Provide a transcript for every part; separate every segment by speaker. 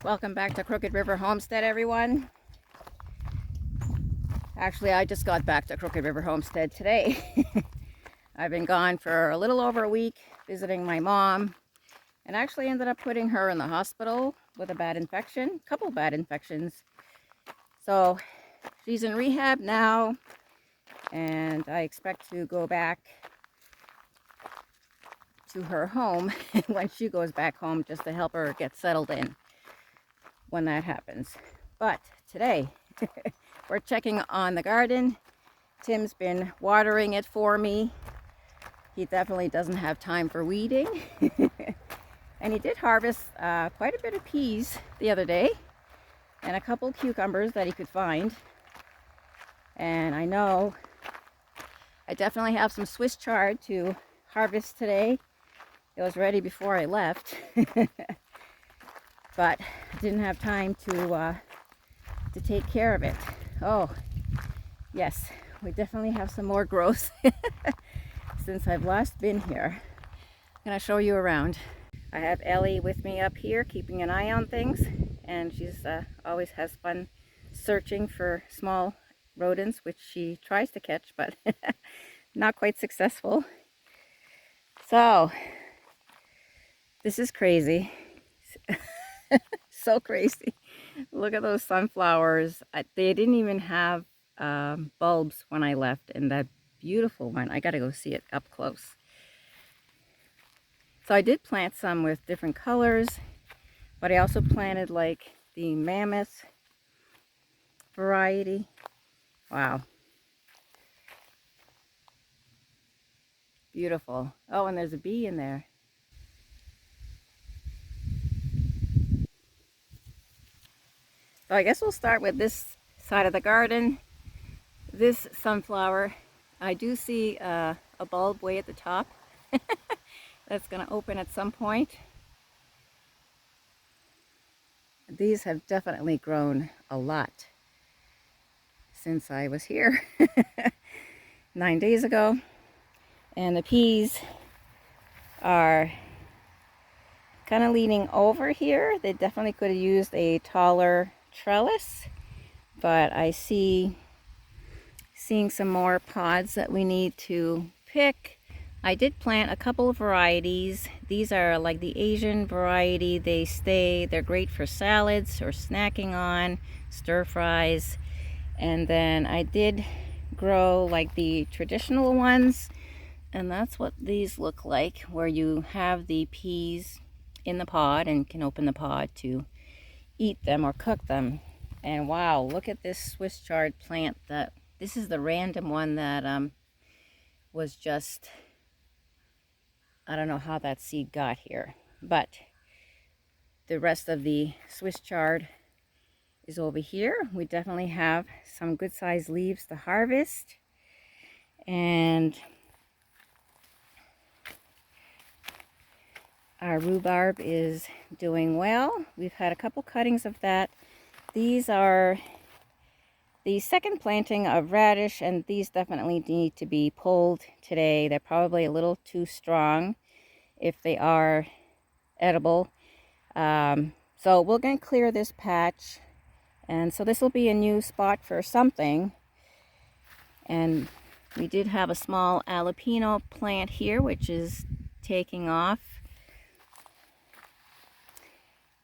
Speaker 1: Welcome back to Crooked River Homestead, everyone. Actually, I just got back to Crooked River Homestead today. I've been gone for a little over a week visiting my mom, and actually ended up putting her in the hospital with a bad infection, a couple bad infections. So she's in rehab now, and I expect to go back to her home when she goes back home, just to help her get settled in when that happens. But today we're checking on the garden. Tim's been watering it for me. He definitely doesn't have time for weeding. And he did harvest quite a bit of peas the other day and a couple cucumbers that he could find. And I know I definitely have some Swiss chard to harvest today. It was ready before I left. But I didn't have time to take care of it. Oh, yes, we definitely have some more growth since I've last been here. I'm gonna show you around. I have Ellie with me up here, keeping an eye on things, and she's always has fun searching for small rodents, which she tries to catch, but not quite successful. So, this is crazy. So crazy. Look at those sunflowers. They didn't even have bulbs when I left, and that beautiful one, I gotta go see it up close. So I did plant some with different colors, but I also planted like the mammoth variety. Wow. Beautiful. Oh, and there's a bee in there. So I guess we'll start with this side of the garden. This sunflower, I do see a bulb way at the top. That's going to open at some point. These have definitely grown a lot since I was here 9 days ago. And the peas are kind of leaning over here. They definitely could have used a taller trellis, but I seeing some more pods that we need to pick. I did plant a couple of varieties. These are like the Asian variety. They're great for salads or snacking on, stir fries. And then I did grow like the traditional ones, and that's what these look like, where you have the peas in the pod and can open the pod to eat them or cook them. And wow, look at this Swiss chard plant. This is the random one that was just, I don't know how that seed got here, but the rest of the Swiss chard is over here. We definitely have some good sized leaves to harvest, and our rhubarb is doing well. We've had a couple cuttings of that. These are the second planting of radish, and these definitely need to be pulled today. They're probably a little too strong if they are edible. So we're going to clear this patch, and so this will be a new spot for something. And we did have a small jalapeno plant here, which is taking off.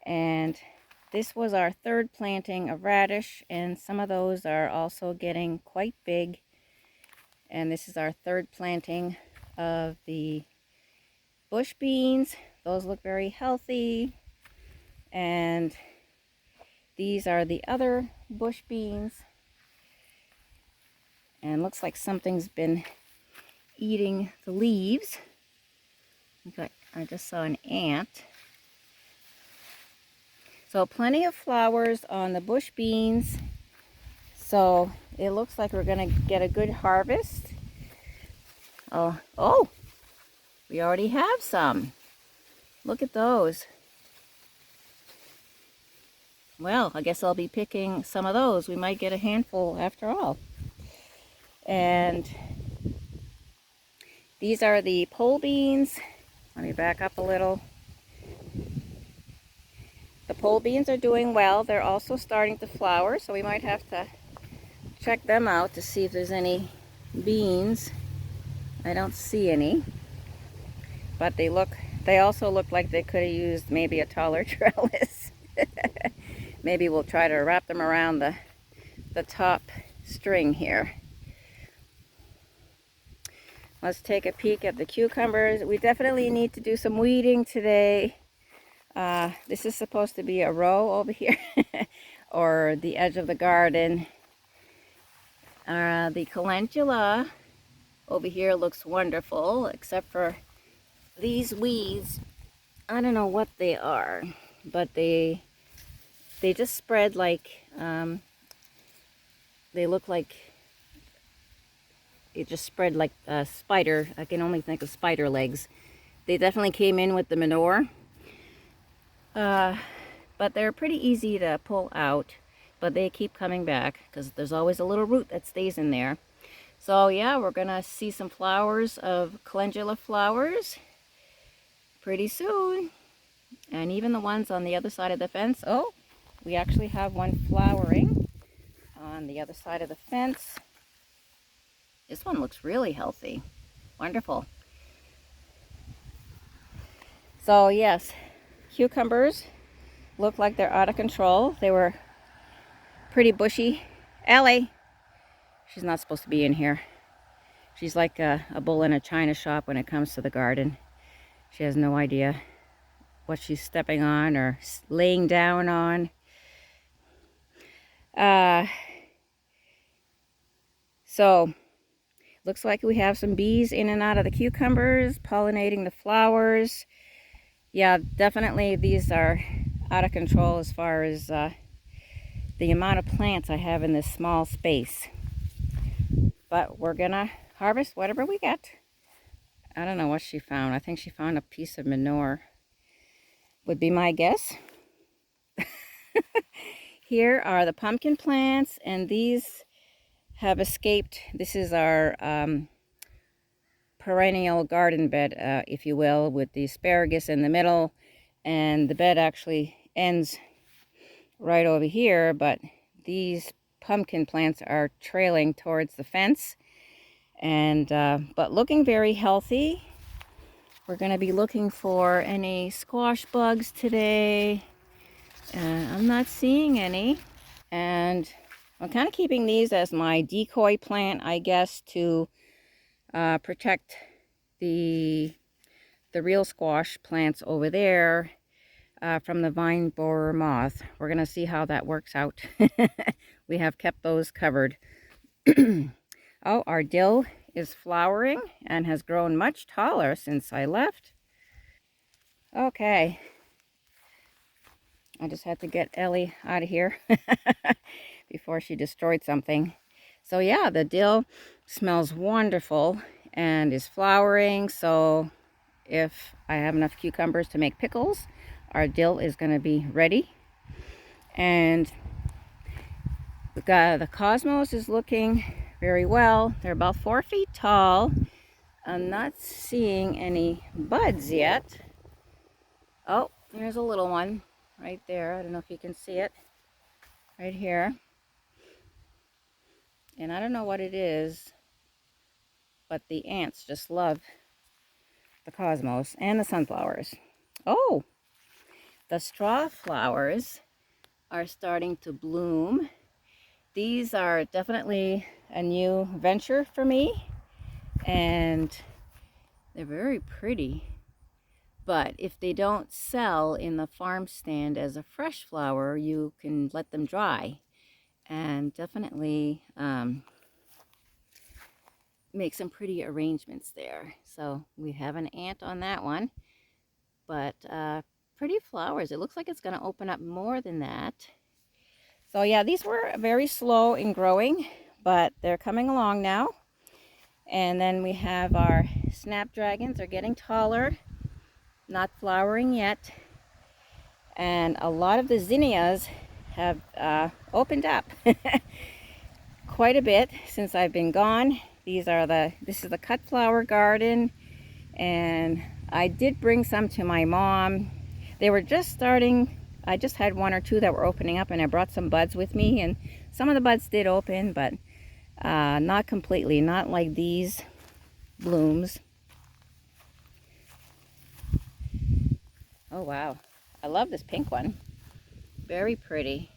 Speaker 1: And this was our third planting of radish, and some of those are also getting quite big. And this is our third planting of the bush beans. Those look very healthy. And these are the other bush beans. And looks like something's been eating the leaves. Okay, I just saw an ant. So plenty of flowers on the bush beans. So it looks like we're gonna get a good harvest. Oh, we already have some. Look at those. Well, I guess I'll be picking some of those. We might get a handful after all. And these are the pole beans. Let me back up a little. The pole beans are doing well. They're also starting to flower, so we might have to check them out to see if there's any beans. I don't see any, but they also look like they could have used maybe a taller trellis. Maybe we'll try to wrap them around the top string here. Let's take a peek at the cucumbers. We definitely need to do some weeding today. This is supposed to be a row over here or the edge of the garden. The calendula over here looks wonderful, except for these weeds. I don't know what they are, but they just spread like, they look like, it just spread like a spider. I can only think of spider legs. They definitely came in with the manure. But they're pretty easy to pull out, but they keep coming back because there's always a little root that stays in there. So yeah, we're gonna see some flowers of calendula flowers pretty soon. And even the ones on the other side of the fence. Oh, we actually have one flowering on the other side of the fence. This one looks really healthy. Wonderful. So yes, cucumbers look like they're out of control. They were pretty bushy. Ellie, she's not supposed to be in here. She's like a bull in a china shop when it comes to the garden. She has no idea what she's stepping on or laying down on. So looks like we have some bees in and out of the cucumbers, pollinating the flowers. Yeah, definitely these are out of control as far as the amount of plants I have in this small space. But we're gonna harvest whatever we get. I don't know what she found. I think she found a piece of manure, would be my guess. Here are the pumpkin plants, and these have escaped. This is our perennial garden bed, if you will, with the asparagus in the middle, and the bed actually ends right over here, but these pumpkin plants are trailing towards the fence, and but looking very healthy. We're going to be looking for any squash bugs today. I'm not seeing any, and I'm kind of keeping these as my decoy plant, I guess, to protect the real squash plants over there from the vine borer moth. We're going to see how that works out. We have kept those covered. Oh, our dill is flowering and has grown much taller since I left. Okay. I just had to get Ellie out of here before she destroyed something. So yeah, the dill smells wonderful and is flowering. So if I have enough cucumbers to make pickles, our dill is going to be ready. And the cosmos is looking very well. They're about 4 feet tall. I'm not seeing any buds yet. Oh, there's a little one right there. I don't know if you can see it. Right here. And I don't know what it is, but the ants just love the cosmos and the sunflowers. Oh, the straw flowers are starting to bloom. These are definitely a new venture for me, and they're very pretty. But if they don't sell in the farm stand as a fresh flower, you can let them dry and definitely make some pretty arrangements there. So we have an ant on that one, but pretty flowers. It looks like it's going to open up more than that. So yeah, these were very slow in growing, but they're coming along now. And then we have our snapdragons. Are getting taller, not flowering yet. And a lot of the zinnias have opened up quite a bit since I've been gone. This is the cut flower garden, and I did bring some to my mom. They were just starting I just had one or two that were opening up, and I brought some buds with me, and some of the buds did open, but not completely, not like these blooms. Oh wow, I love this pink one. Very pretty.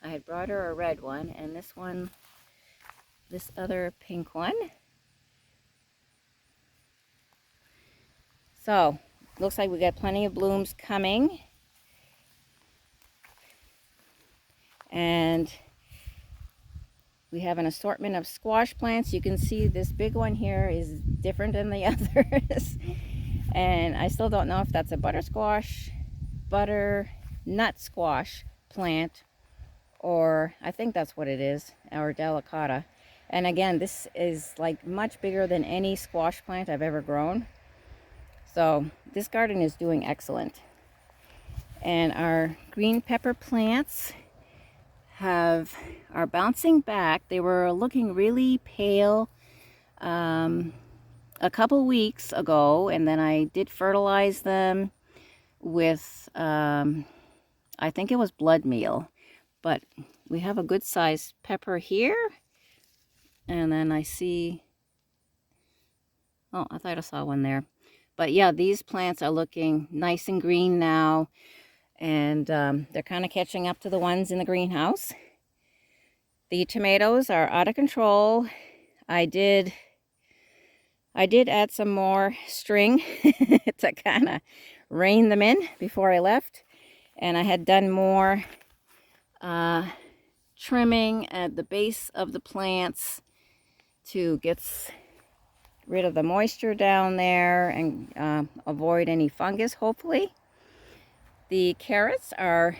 Speaker 1: I had brought her a red one, and this one, this other pink one. So, looks like we got plenty of blooms coming. And we have an assortment of squash plants. You can see this big one here is different than the others. And I still don't know if that's a butternut squash plant, or I think that's what it is, or delicata. And again, this is like much bigger than any squash plant I've ever grown. So this garden is doing excellent. And our green pepper plants are bouncing back. They were looking really pale a couple weeks ago, and then I did fertilize them with I think it was blood meal. But we have a good sized pepper here, and then I see, oh, I thought I saw one there. But yeah, these plants are looking nice and green now, and they're kind of catching up to the ones in the greenhouse. The tomatoes are out of control. I did add some more string to kind of rein them in before I left, and I had done more trimming at the base of the plants to get rid of the moisture down there and avoid any fungus, hopefully. The carrots are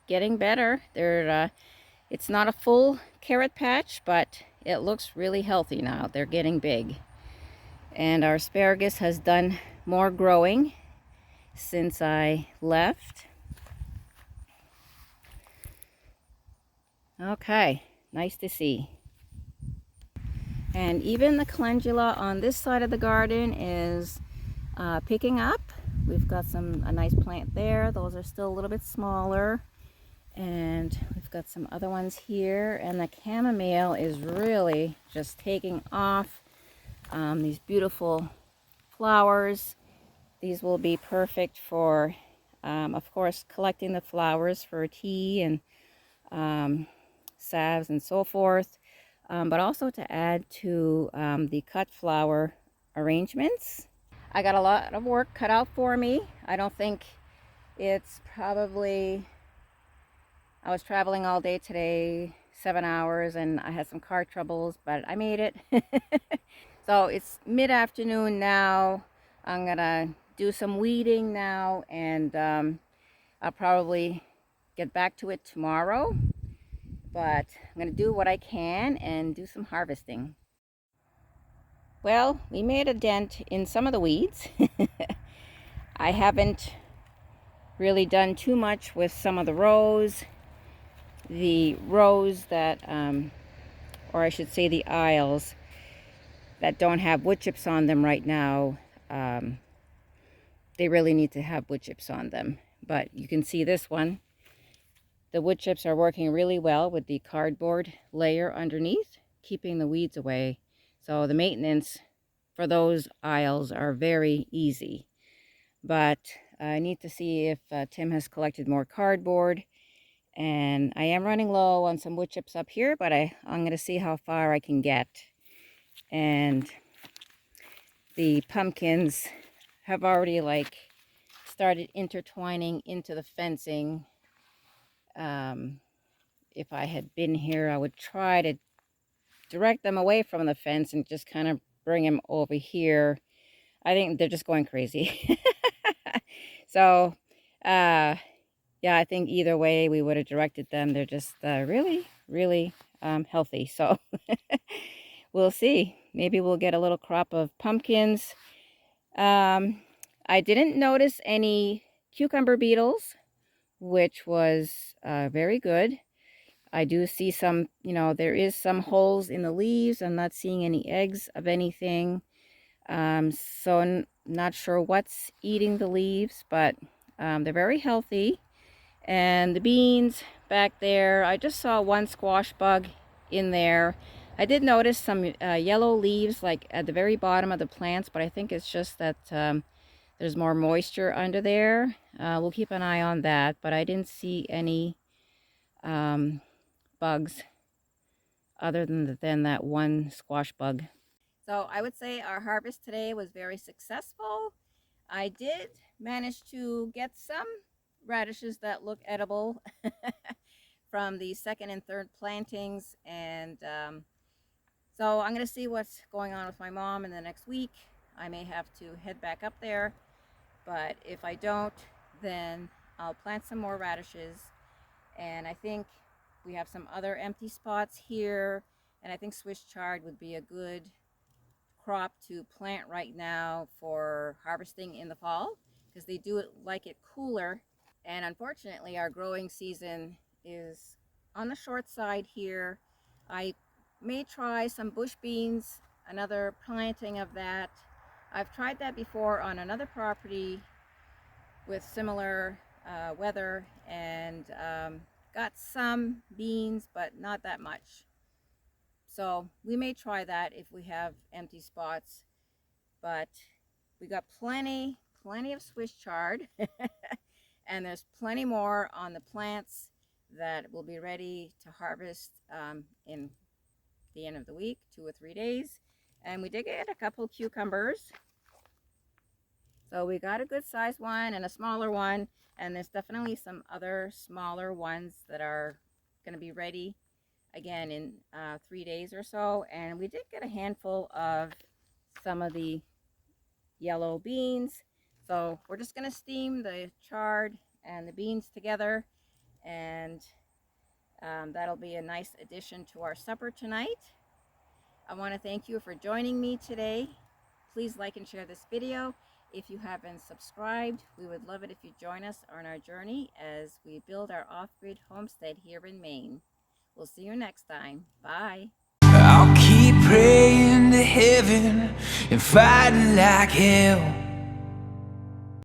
Speaker 1: getting better. It's not a full carrot patch, but it looks really healthy now. They're getting big. And our asparagus has done more growing since I left. Okay, nice to see. And even the calendula on this side of the garden is picking up. We've got a nice plant there. Those are still a little bit smaller. And we've got some other ones here. And the chamomile is really just taking off. These beautiful flowers. These will be perfect for, of course, collecting the flowers for tea and salves and so forth. But also to add to the cut flower arrangements. I got a lot of work cut out for me. I don't think it's probably, I was traveling all day today, 7 hours, and I had some car troubles, but I made it. So it's mid-afternoon now. I'm gonna do some weeding now, and I'll probably get back to it tomorrow. But I'm going to do what I can and do some harvesting. Well, we made a dent in some of the weeds. I haven't really done too much with some of the rows. The rows that, or I should say the aisles that don't have wood chips on them right now, they really need to have wood chips on them. But you can see this one. The wood chips are working really well with the cardboard layer underneath, keeping the weeds away. So the maintenance for those aisles are very easy. But I need to see if Tim has collected more cardboard. And I am running low on some wood chips up here, but I'm going to see how far I can get. And the pumpkins have already started intertwining into the fencing. If I had been here, I would try to direct them away from the fence and just kind of bring them over here. I think they're just going crazy. So, yeah, I think either way we would have directed them. They're just really, really healthy. So, we'll see. Maybe we'll get a little crop of pumpkins. I didn't notice any cucumber beetles, which was very good. I do see some, there is some holes in the leaves. I'm not seeing any eggs of anything. So not sure what's eating the leaves, but They're very healthy. And the beans back there, I just saw one squash bug in there. I did notice some yellow leaves like at the very bottom of the plants, but I think it's just that there's more moisture under there. We'll keep an eye on that, but I didn't see any bugs other than that one squash bug. So I would say our harvest today was very successful. I did manage to get some radishes that look edible from the second and third plantings, and so I'm going to see what's going on with my mom in the next week. I may have to head back up there, but if I don't, then I'll plant some more radishes. And I think we have some other empty spots here, and I think Swiss chard would be a good crop to plant right now for harvesting in the fall, because they do like it cooler. And unfortunately our growing season is on the short side here. I may try some bush beans, another planting of that. I've tried that before on another property with similar weather, and got some beans but not that much. So we may try that if we have empty spots, but we got plenty of Swiss chard and there's plenty more on the plants that will be ready to harvest in the end of the week, 2 or 3 days. And we did get a couple cucumbers. So we got a good size one and a smaller one, and there's definitely some other smaller ones that are going to be ready again in 3 days or so. And we did get a handful of some of the yellow beans. So we're just going to steam the chard and the beans together, and that'll be a nice addition to our supper tonight. I want to thank you for joining me today. Please like and share this video. If you haven't subscribed, we would love it if you join us on our journey as we build our off-grid homestead here in Maine. We'll see you next time. Bye.
Speaker 2: I'll keep praying to heaven and fighting like hell.